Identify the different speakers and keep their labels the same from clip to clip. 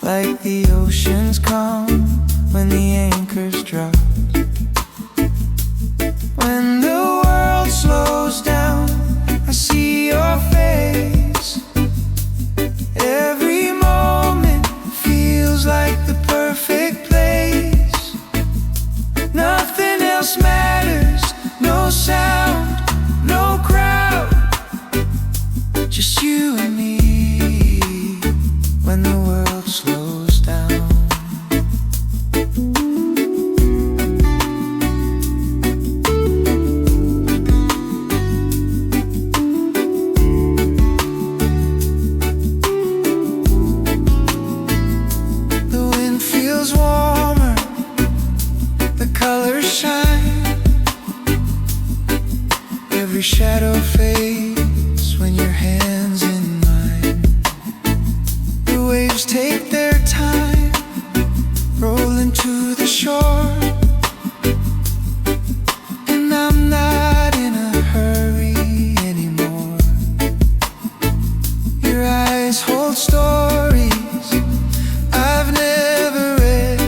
Speaker 1: like the oceans calm when the anchors drop. When the world slows down, I see your face. Every moment feels like the perfect place. Nothing else matters, no sound, no crowd, just you and me. When the world slows down, the wind feels warmer, the colors shine, every shadow fades when your hands in mine. The waves take their time, rolling to the shore, and I'm not in a hurry anymore. Your eyes hold stories I've never read,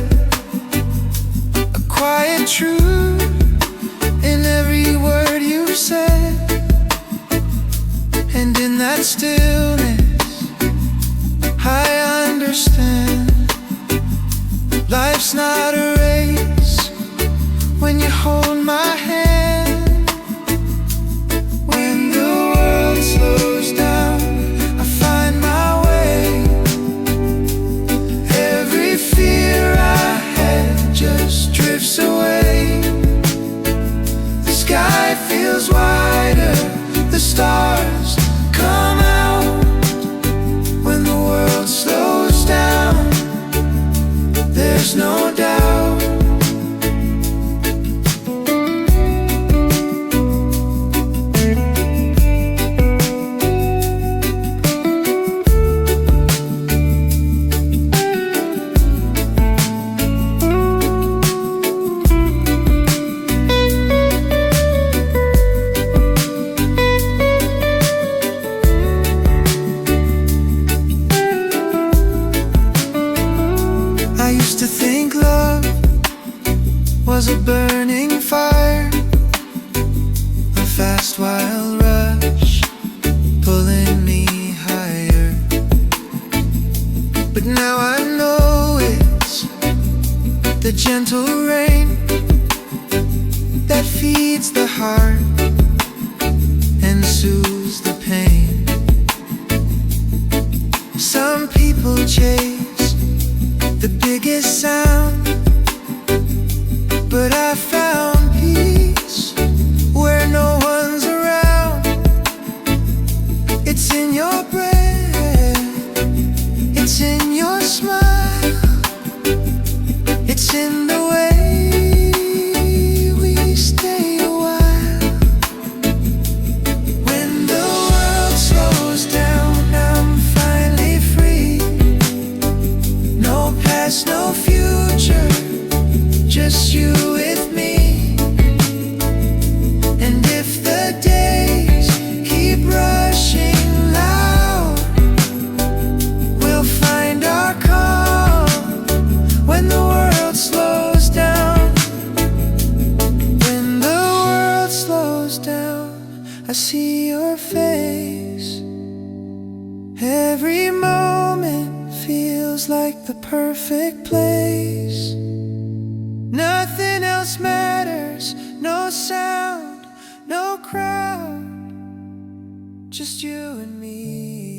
Speaker 1: a quiet truth in every word you've said. And in that stillness I understand, life's not a race when you hold my hand. When the world slows down, I find my way. Every fear I had just drifts away. The sky feels wider, the stars come out. When the world slows down, there's no doubt. I used to think love was a burning fire, a fast wild rush pulling me higher. But now I know it's the gentle rain that feeds the heart and soothes the pain. Some people chase the biggest sound, but I found peace where no one's around. It's in your breath, it's in your smile, it's in the way we stay a while. When the world slows down, I'm finally free. No past, no future, just you with me. And if the days keep rushing loud, we'll find our calm when the world slows down. When the world slows down, I see your face. Every moment feels like the perfect place. Nothing else matters, no sound, no crowd, just you and me.